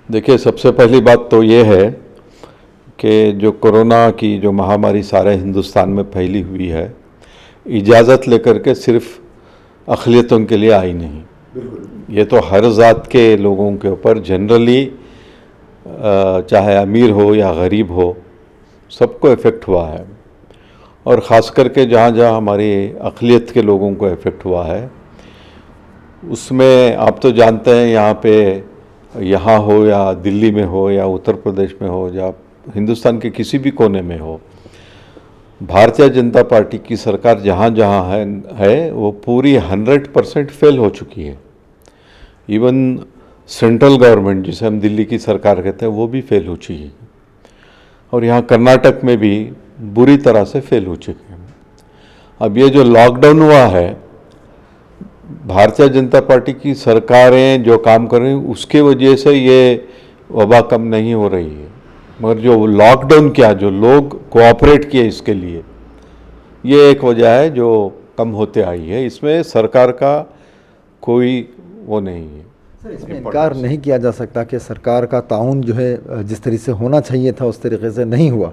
देखिए, सबसे पहली बात तो ये है कि जो कोरोना की जो महामारी सारे हिंदुस्तान में फैली हुई है, इजाज़त लेकर के सिर्फ अक़लियतों के लिए आई नहीं। ये तो हर ज़ात के लोगों के ऊपर जनरली, चाहे अमीर हो या गरीब हो, सबको इफ़ेक्ट हुआ है। और ख़ास करके जहाँ जहाँ हमारी अक़लियत के लोगों को इफ़ेक्ट हुआ है, उसमें आप तो जानते हैं, यहाँ हो या दिल्ली में हो या उत्तर प्रदेश में हो या हिंदुस्तान के किसी भी कोने में हो, भारतीय जनता पार्टी की सरकार जहाँ जहाँ है वो पूरी 100% फेल हो चुकी है। इवन सेंट्रल गवर्नमेंट, जिसे हम दिल्ली की सरकार कहते हैं, वो भी फेल हो चुकी है। और यहाँ कर्नाटक में भी बुरी तरह से फेल हो चुकी है। अब ये जो लॉकडाउन हुआ है, भारतीय जनता पार्टी की सरकारें जो काम कर रही हैं उसके वजह से ये वबा कम नहीं हो रही है, मगर जो लॉकडाउन किया, जो लोग कोऑपरेट किए इसके लिए, ये एक वजह है जो कम होते आई है। इसमें सरकार का कोई वो नहीं है। सर, इसमें इनकार नहीं किया जा सकता कि सरकार का ताउन जो है जिस तरीके से होना चाहिए था उस तरीके से नहीं हुआ,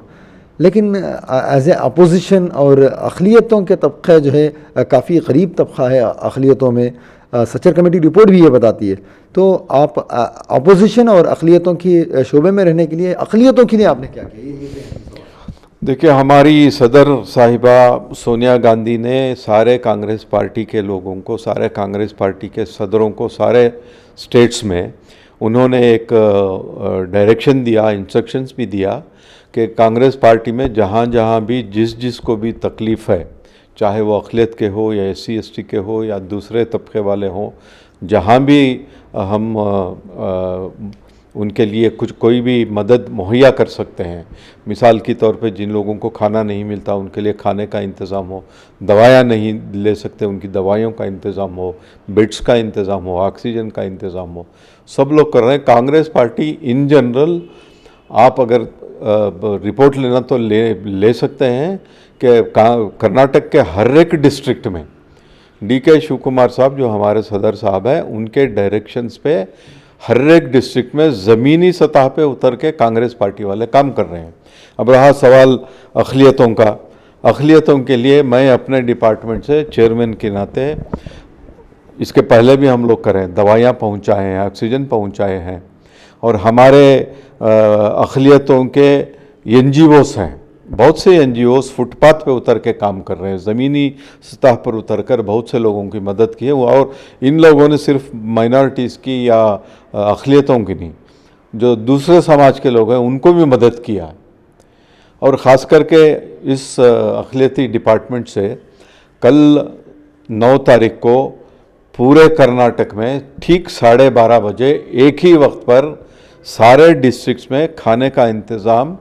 लेकिन एज ए अपोजिशन और अक़लियतों के तबक़े जो है काफ़ी करीब तबक़ा है अक़लियतों में, सचर कमेटी रिपोर्ट भी ये बताती है। तो आप अपोजिशन और अक़लियतों की शोबे में रहने के लिए, अक़लियतों के लिए आपने क्या किया? देखिए, हमारी सदर साहिबा सोनिया गांधी ने सारे कांग्रेस पार्टी के लोगों को, सारे कांग्रेस पार्टी के सदरों को, सारे स्टेट्स में उन्होंने एक डायरेक्शन दिया, इंस्ट्रक्शंस भी दिया कि कांग्रेस पार्टी में जहाँ जहाँ भी जिस को भी तकलीफ़ है, चाहे वो अक़लियत के हो या SC ST के हो या दूसरे तबके वाले हों, जहाँ भी हम उनके लिए कोई भी मदद मुहैया कर सकते हैं। मिसाल के तौर पे जिन लोगों को खाना नहीं मिलता उनके लिए खाने का इंतज़ाम हो, दवाइयाँ नहीं ले सकते उनकी दवाइयों का इंतज़ाम हो, बेड्स का इंतज़ाम हो, ऑक्सीजन का इंतज़ाम हो, सब लोग कर रहे हैं। कांग्रेस पार्टी इन जनरल, आप अगर रिपोर्ट लेना तो ले सकते हैं कि कर्नाटक के हर एक डिस्ट्रिक्ट में DK शिव कुमार साहब, जो हमारे सदर साहब हैं, उनके डायरेक्शंस पे हर एक डिस्ट्रिक्ट में ज़मीनी सतह पे उतर के कांग्रेस पार्टी वाले काम कर रहे हैं। अब रहा सवाल अक़लियतों का, अक़लियतों के लिए मैं अपने डिपार्टमेंट से चेयरमैन के नाते, इसके पहले भी हम लोग करें, दवाइयाँ पहुँचाए हैं, ऑक्सीजन पहुँचाए हैं। और हमारे अक़लियतों के NGOs हैं, बहुत से NGOs फुटपाथ पे उतर के काम कर रहे हैं, ज़मीनी सतह पर उतर कर बहुत से लोगों की मदद की है। और इन लोगों ने सिर्फ माइनॉरिटीज़ की या अक़लियतों की नहीं, जो दूसरे समाज के लोग हैं उनको भी मदद किया है। और ख़ास करके इस अक़लियती डिपार्टमेंट से कल 9 तारीख को पूरे कर्नाटक में ठीक 12:30 बजे एक ही वक्त पर सारे डिस्ट्रिक्ट्स में खाने का इंतज़ाम,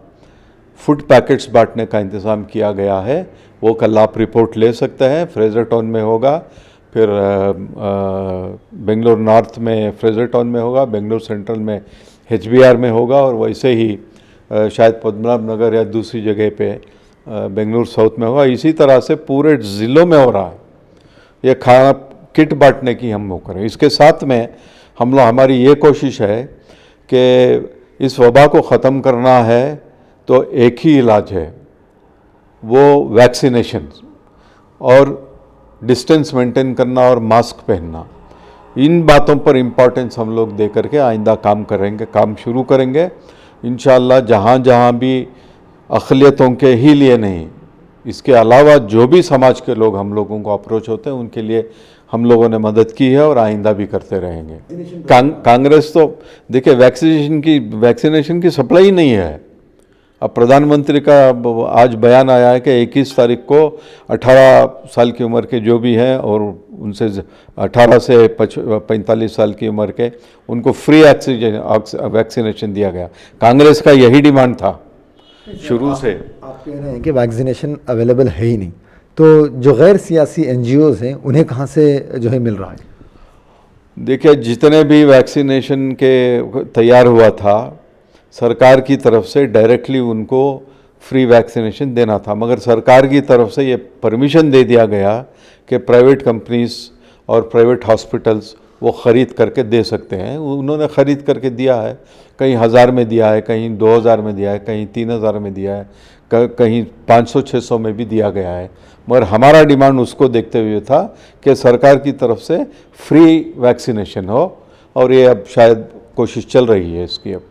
फूड पैकेट्स बांटने का इंतज़ाम किया गया है। वो कल आप रिपोर्ट ले सकते हैं। फ्रेजर टाउन में होगा, फिर बेंगलोर नॉर्थ में फ्रेजर टाउन में होगा, बेंगलोर सेंट्रल में HBR में होगा, और वैसे ही शायद पद्मनाभ नगर या दूसरी जगह पे बेंगलोर साउथ में होगा। इसी तरह से पूरे ज़िलों में हो रहा है। ये खाना किट बांटने की हम वो करें। इसके साथ में हमारी ये कोशिश है कि इस वबा को ख़त्म करना है तो एक ही इलाज है, वो वैक्सीनेशन और डिस्टेंस मेंटेन करना और मास्क पहनना। इन बातों पर इम्पोर्टेंस हम लोग दे करके आइंदा काम शुरू करेंगे इंशाअल्लाह। जहाँ जहाँ भी अक़लियतों के ही लिए नहीं, इसके अलावा जो भी समाज के लोग हम लोगों को अप्रोच होते हैं उनके लिए हम लोगों ने मदद की है और आइंदा भी करते रहेंगे। कांग्रेस तो देखिए, वैक्सीनेशन की सप्लाई नहीं है। अब प्रधानमंत्री का आज बयान आया है कि 21 तारीख को 18 साल की उम्र के जो भी हैं और उनसे 18 से 45 साल की उम्र के, उनको फ्री वैक्सीनेशन दिया गया। कांग्रेस का यही डिमांड था शुरू से। आप कह रहे हैं कि वैक्सीनेशन अवेलेबल है ही नहीं, तो जो गैर सियासी NGOs हैं उन्हें कहाँ से जो है मिल रहा है? देखिए, जितने भी वैक्सीनेशन के तैयार हुआ था, सरकार की तरफ से डायरेक्टली उनको फ्री वैक्सीनेशन देना था, मगर सरकार की तरफ से ये परमिशन दे दिया गया कि प्राइवेट कंपनीज और प्राइवेट हॉस्पिटल्स वो ख़रीद करके दे सकते हैं। उन्होंने ख़रीद करके दिया है। कहीं 1000 में दिया है, कहीं 2000 में दिया है, कहीं 3000 में दिया है, कहीं 500-600 में भी दिया गया है। मगर हमारा डिमांड उसको देखते हुए था कि सरकार की तरफ से फ्री वैक्सीनेशन हो, और ये अब शायद कोशिश चल रही है इसकी अब।